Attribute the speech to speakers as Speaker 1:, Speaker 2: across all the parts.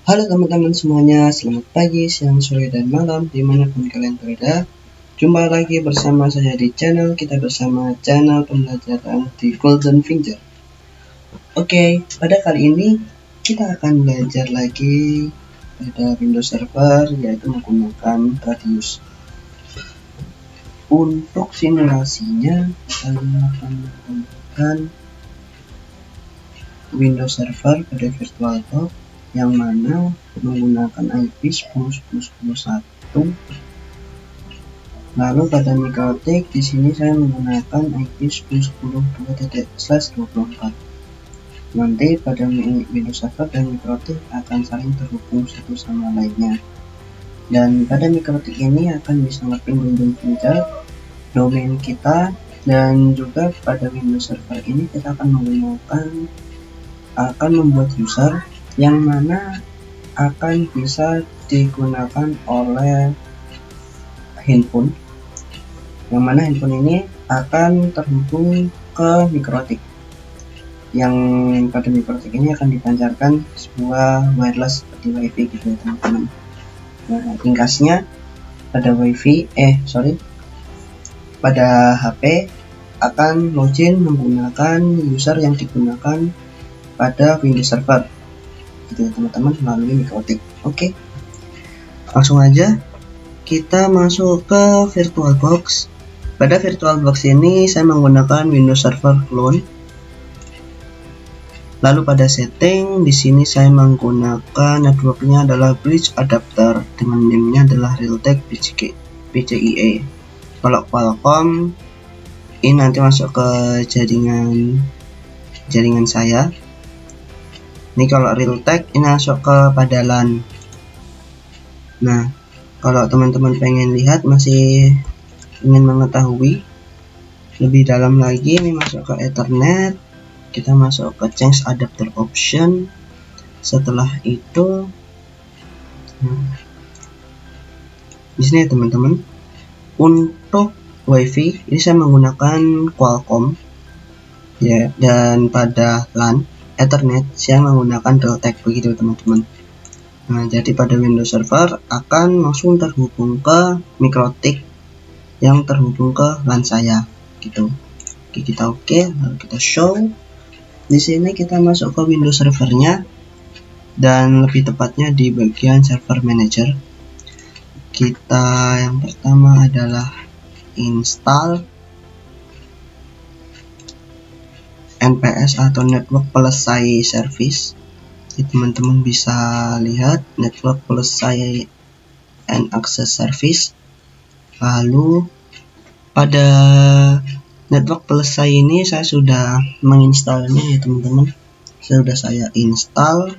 Speaker 1: Halo teman-teman semuanya, selamat pagi, siang, sore, dan malam dimanapun kalian berada. Jumpa lagi bersama saya di channel kita bersama channel pembelajaran di Golden Finger. Oke, pada kali ini kita akan belajar lagi pada Windows Server, yaitu menggunakan Radius. Untuk simulasinya kalian akan menggunakan Windows Server pada VirtualBox yang mana menggunakan IP 10.10.10.1. Lalu pada MikroTik di sini saya menggunakan IP 10.10.2./24. Nanti pada Windows Server dan MikroTik akan saling terhubung satu sama lainnya. Dan pada MikroTik ini akan bisa nge-ping Golden Finger domain kita, dan juga pada Windows Server ini kita akan membuat user yang mana akan bisa digunakan oleh handphone, yang mana handphone ini akan terhubung ke MikroTik, yang pada MikroTik ini akan dipancarkan sebuah wireless seperti WiFi gitu ya teman-teman. Nah, ringkasnya pada pada HP akan login menggunakan user yang digunakan pada Windows Server gitu ya teman-teman, melalui MikroTik. Oke, langsung aja kita masuk ke VirtualBox. Pada VirtualBox ini saya menggunakan Windows Server Clone. Lalu pada setting di sini saya menggunakan networknya adalah Bridge Adapter dengan namenya adalah Realtek PCIe. Kalau Qualcomm ini nanti masuk ke jaringan saya. Ini kalau Realtek ini masuk ke pada LAN. Nah, kalau teman-teman pengen lihat, masih ingin mengetahui lebih dalam lagi, ini masuk ke Ethernet. Kita masuk ke Change Adapter Option. Setelah itu, di sini ya teman-teman, untuk WiFi ini saya menggunakan Qualcomm ya, dan pada LAN Ethernet saya menggunakan Realtek begitu teman-teman. Nah, jadi pada Windows Server akan langsung terhubung ke MikroTik yang terhubung ke LAN saya gitu. Oke, kita lalu kita show. Di sini kita masuk ke Windows Servernya, dan lebih tepatnya di bagian Server Manager. Kita yang pertama adalah install NPS atau Network Plus-i Service. Teman-teman bisa lihat Network Plus-i and Access Service. Lalu pada Network Plus-i ini saya sudah menginstalnya ya teman-teman. Sudah saya install.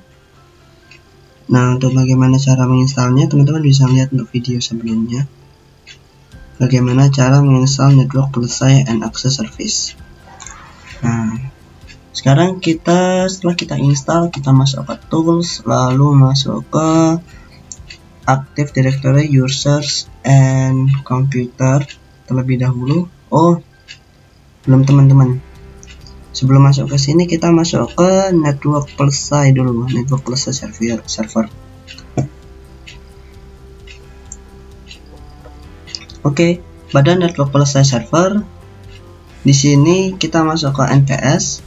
Speaker 1: Nah, untuk bagaimana cara menginstalnya, teman-teman bisa lihat untuk video sebelumnya. Bagaimana cara menginstal Network Plus-i and Access Service. Nah, sekarang setelah kita install, kita masuk ke Tools, lalu masuk ke Active Directory Users and Computer terlebih dahulu. Oh, belum teman-teman. Sebelum masuk ke sini, kita masuk ke Network Plus-i dulu, Network Plus-i server. Oke, pada Network Plus-i server, di sini kita masuk ke NPS.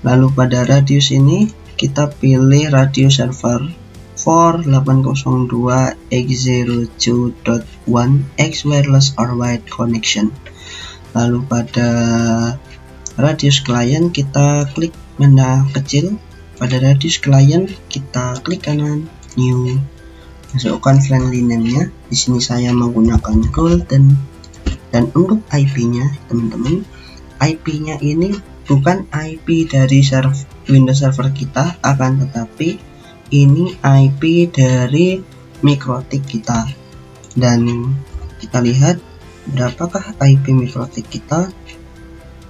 Speaker 1: Lalu pada radius ini kita pilih radius server 4802x02.1x wireless or wired connection. Lalu pada radius client kita klik benda kecil. Pada radius client kita klik kanan new. Masukkan friendly name-nya. Di sini saya menggunakan Golden. Dan untuk IP-nya teman-teman, IP-nya ini bukan IP dari Windows Server kita, akan tetapi ini IP dari MikroTik kita. Dan kita lihat berapakah IP MikroTik kita.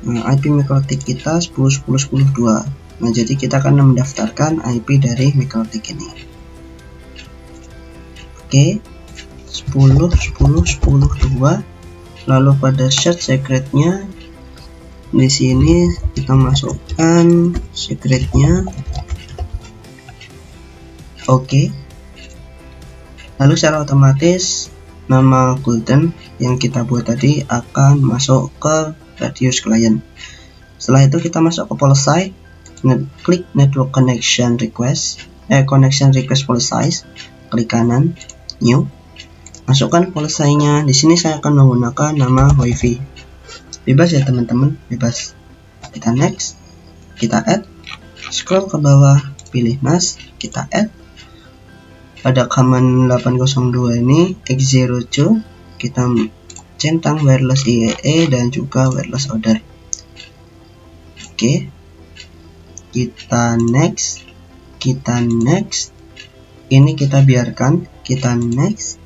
Speaker 1: Nah, IP MikroTik kita 10.10.10.2. Nah, jadi kita akan mendaftarkan IP dari MikroTik ini. Oke, 10.10.10.2. Lalu pada set secretnya di sini kita masukkan secretnya. Oke, Lalu secara otomatis nama Golden yang kita buat tadi akan masuk ke Radius Client. Setelah itu kita masuk ke policy, klik Network Connection Request, Connection Request Policy, klik kanan, New, masukkan policy-nya. Di sini saya akan menggunakan nama WiFi. Bebas ya teman-teman, bebas. Kita next, kita add, scroll ke bawah, pilih NAS, kita add. Pada command 802 ini X02 kita centang wireless IEE dan juga wireless order. Oke, kita next, ini kita biarkan, kita next,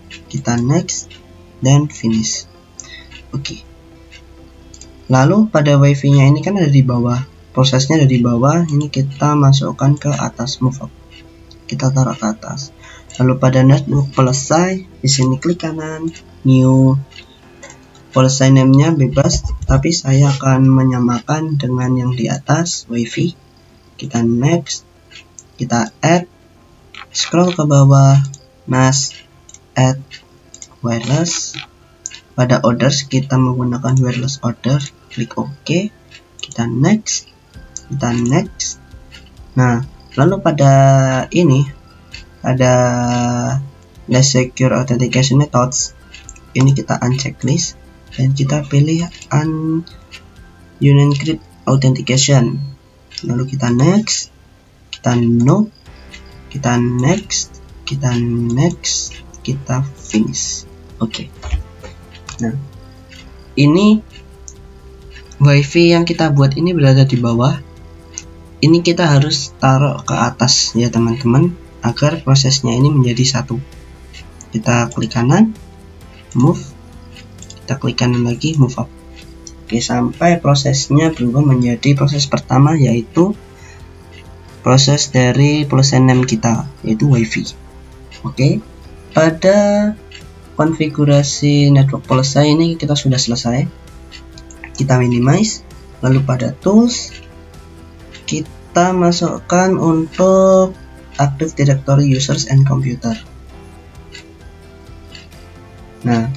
Speaker 1: dan finish. Oke. Lalu pada WiFi nya ini kan ada di bawah, prosesnya ada di bawah, ini kita masukkan ke atas, move up, kita taruh ke atas. Lalu pada network policy, di sini klik kanan, new, policy name-nya bebas, tapi saya akan menyamakan dengan yang di atas, WiFi. Kita next, kita add, scroll ke bawah, NAS, add, wireless. Pada orders kita menggunakan wireless order, klik OK, kita next. Nah, lalu pada ini ada less secure authentication methods, ini kita uncheck list dan kita pilih unencrypt authentication. Lalu kita next, kita no, kita next, kita finish. Oke. Nah, ini WiFi yang kita buat ini berada di bawah. Ini kita harus taruh ke atas ya teman-teman, agar prosesnya ini menjadi satu. Kita klik kanan, move, kita klik kanan lagi, move up. Oke, sampai prosesnya berubah menjadi proses pertama, yaitu proses dari policy name kita, yaitu WiFi. Oke, pada konfigurasi network policy ini kita sudah selesai. Kita minimize, lalu pada tools kita masukkan untuk Active Directory Users and Computer. Nah,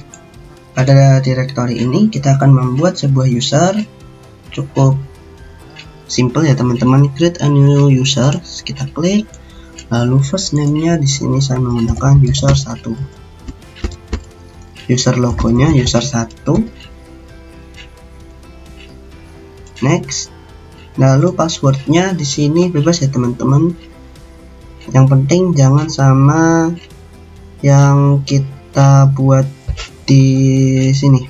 Speaker 1: pada directory ini kita akan membuat sebuah user, cukup simple ya teman-teman. Create a new user, kita klik, lalu first name-nya di sini saya menggunakan user 1, user logonya user 1, next. Lalu passwordnya di sini bebas ya teman-teman. Yang penting jangan sama yang kita buat di sini.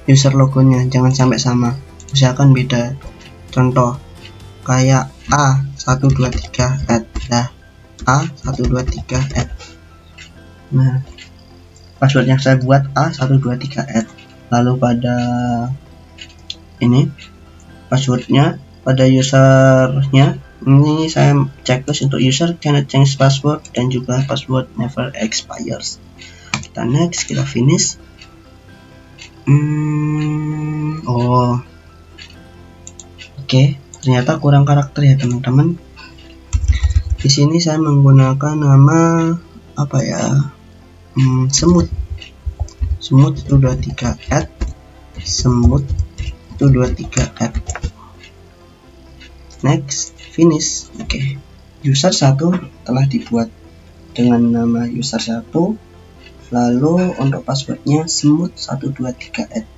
Speaker 1: User logonya jangan sampai sama. Usahakan beda. Contoh kayak A123 add. Nah, A123 add. Nah, password yang saya buat A123 add. Lalu pada ini passwordnya, pada usernya ini saya checklist untuk user cannot change password dan juga password never expires. Kita next, kita finish. Oke, ternyata kurang karakter ya teman-teman. Di sini saya menggunakan nama apa ya, semut 123 add, semut 123 add. Next, finish. Oke, user 1 telah dibuat dengan nama user 1. Lalu untuk passwordnya semut 123 add.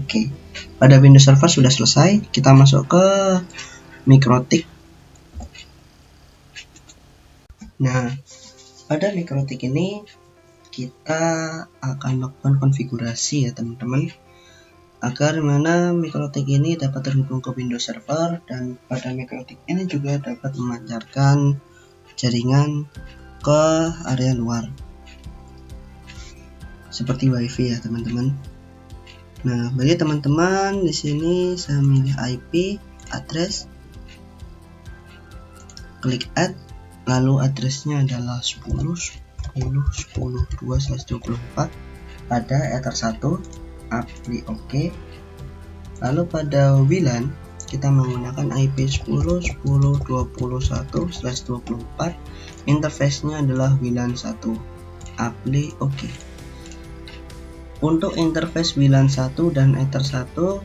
Speaker 1: Oke, pada Windows Server sudah selesai. Kita masuk ke MikroTik. Nah, pada MikroTik ini kita akan melakukan konfigurasi ya teman-teman, agar mana MikroTik ini dapat terhubung ke Windows Server, dan pada MikroTik ini juga dapat memancarkan jaringan ke area luar seperti WiFi ya teman-teman. Nah, bagi teman-teman di sini saya milih IP address, klik add, lalu addressnya adalah 10.10.10.224 pada Ether 1. Apply OK. Lalu pada WLAN kita menggunakan IP 10.10.21/24. Interface-nya adalah WLAN 1. Apply oke. Untuk interface WLAN 1 dan Ether 1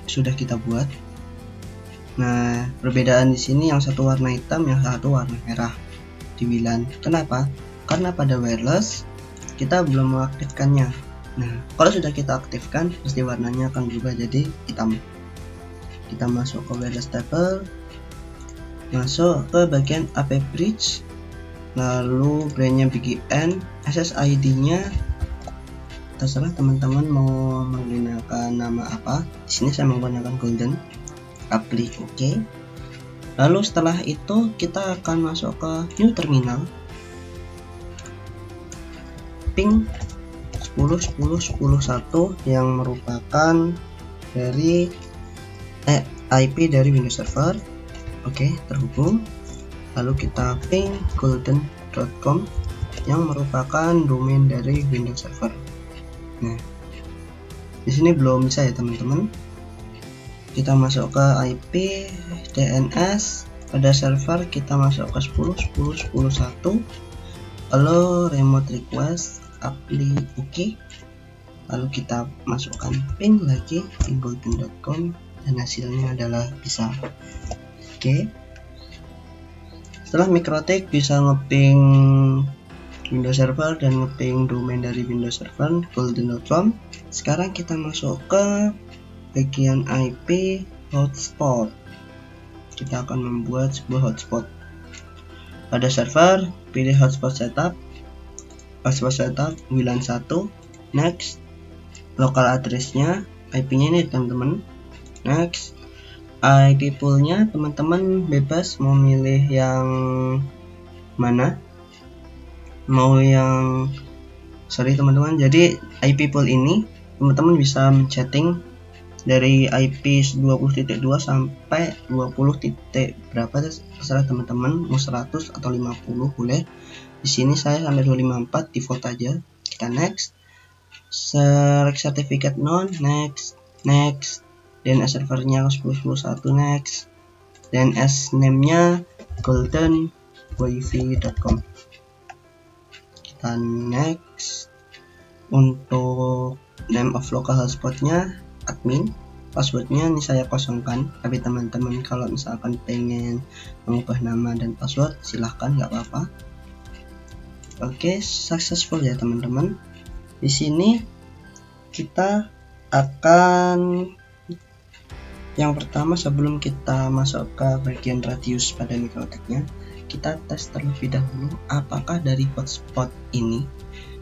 Speaker 1: sudah kita buat. Nah, perbedaan di sini yang satu warna hitam, yang satu warna merah di WLAN. Kenapa? Karena pada wireless kita belum mengaktifkannya. Nah, kalau sudah kita aktifkan, pasti warnanya akan berubah jadi hitam. Kita masuk ke wireless table, masuk ke bagian AP bridge, lalu brandnya BGN, SSID-nya terserah teman-teman mau menggunakan nama apa. Di sini saya menggunakan golden. Apply oke. Lalu setelah itu kita akan masuk ke new terminal, ping 10.10.10.1 yang merupakan dari IP dari Windows Server. Oke, terhubung. Lalu kita ping golden.com yang merupakan domain dari Windows Server. Nah, di sini belum bisa ya teman-teman. Kita masuk ke IP DNS pada server, kita masuk ke 10.10.10.1. Lalu remote request, apply oke. Lalu kita masukkan ping lagi ping golden.com dan hasilnya adalah bisa. Oke. Setelah MikroTik bisa ngeping Windows Server dan ngeping domain dari Windows Server golden.com. Sekarang kita masuk ke bagian IP hotspot. Kita akan membuat sebuah hotspot. Pada server, pilih hotspot setup. Hotspot setup WLAN 1. Next. Local address-nya, IP-nya ini teman-teman. Next, IP pool-nya teman-teman bebas mau milih yang mana. Mau yang teman-teman. Jadi IP pool ini teman-teman bisa setting dari IP 20.2 sampai 20. berapa terserah teman-teman, mau 100 atau 50 boleh. Di sini saya sampai 254, default aja. Kita next. Select certificate non, next. DNS servernya 10.10.1, next. DNS name-nya goldenwifi.com. Kita next. Untuk name of local hotspot-nya admin. Passwordnya ini saya kosongkan, tapi teman-teman kalau misalkan pengen mengubah nama dan password silahkan, nggak apa-apa. Oke, successful ya teman-teman. Di sini kita akan yang pertama, sebelum kita masuk ke bagian radius pada MikroTiknya, kita tes terlebih dahulu apakah dari hotspot ini,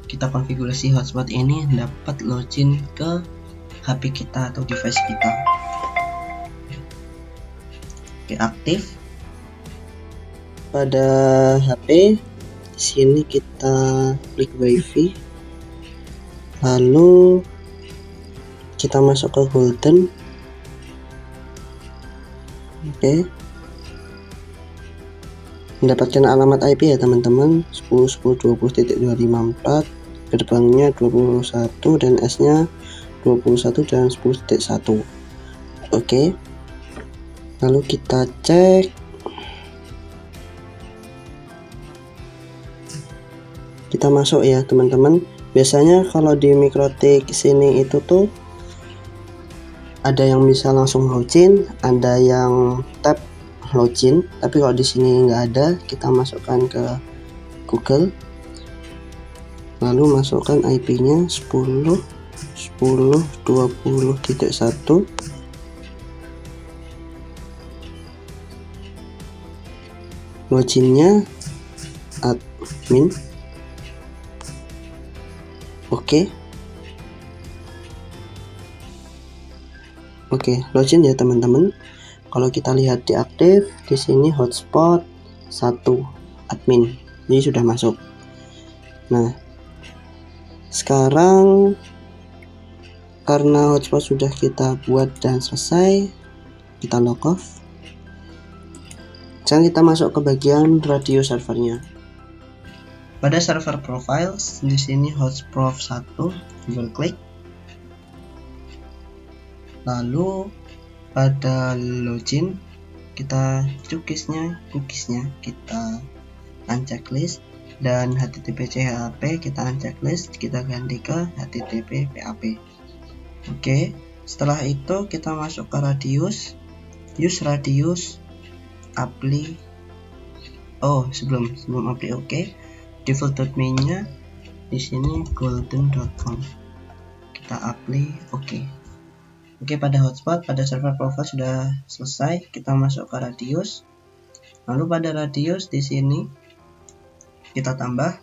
Speaker 1: kita konfigurasi hotspot ini dapat login ke HP kita atau device kita. Oke, aktif pada HP. Di sini kita klik WiFi, lalu kita masuk ke golden. Oke, mendapatkan alamat IP ya teman-teman, 10.10.20.254, gerbangnya 21 dan S-nya 21 dan 10.1. Oke, lalu kita cek. Kita masuk ya teman-teman. Biasanya kalau di MikroTik sini itu tuh ada yang bisa langsung login, ada yang tap login, tapi kalau di sini nggak ada. Kita masukkan ke Google, lalu masukkan IP-nya 10.10.20.1. Loginnya admin. Oke, login ya teman-teman. Kalau kita lihat di aktif, di sini hotspot 1 admin. Ini sudah masuk. Nah, sekarang karena hotspot sudah kita buat dan selesai, kita log off. Sekarang kita masuk ke bagian radio servernya. Pada server profiles, di sini hotspot 1, double klik. Lalu pada login kita cookiesnya kita unchecklist, dan HTTP CHP kita unchecklist, kita ganti ke HTTP PHP. Oke, setelah itu kita masuk ke radius, use radius apply. Sebelum apply, default domain nya di sini golden.com, kita apply. Oke, pada hotspot, pada server profile sudah selesai. Kita masuk ke radius, lalu pada radius di sini kita tambah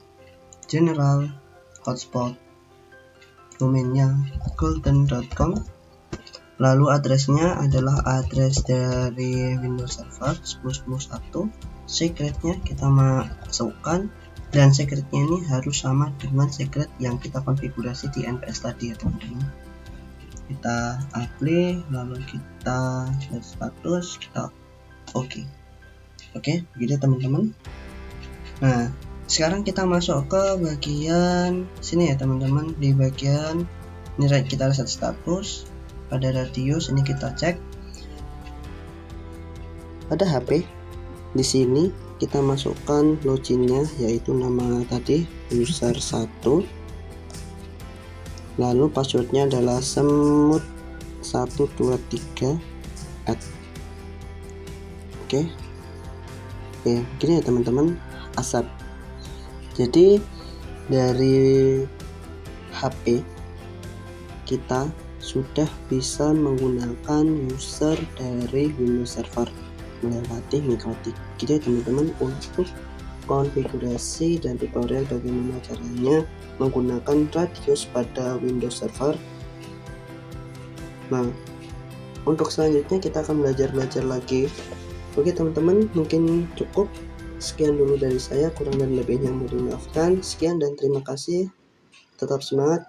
Speaker 1: general hotspot, domainnya golden.com, lalu addressnya adalah address dari Windows Server 10.10.1, secretnya kita masukkan, dan secretnya ini harus sama dengan secret yang kita konfigurasi di NPS tadi ya teman-teman. Kita apply, lalu kita set status, kita oke, begitu teman-teman. Nah, sekarang kita masuk ke bagian sini ya teman-teman. Di bagian ini kita set status, pada radius ini kita cek pada HP. Di sini kita masukkan loginnya, yaitu nama tadi user 1, lalu passwordnya adalah semut123 @ Oke, gini ya teman-teman, asap. Jadi dari HP kita sudah bisa menggunakan user dari Windows Server melewati Mikrotik. Gitu ya teman-teman, untuk konfigurasi dan tutorial bagaimana caranya menggunakan radius pada Windows Server. Nah, untuk selanjutnya kita akan belajar lagi. Oke teman-teman, mungkin cukup sekian dulu dari saya, kurang dan lebihnya mohon dimaafkan. Sekian dan terima kasih, tetap semangat.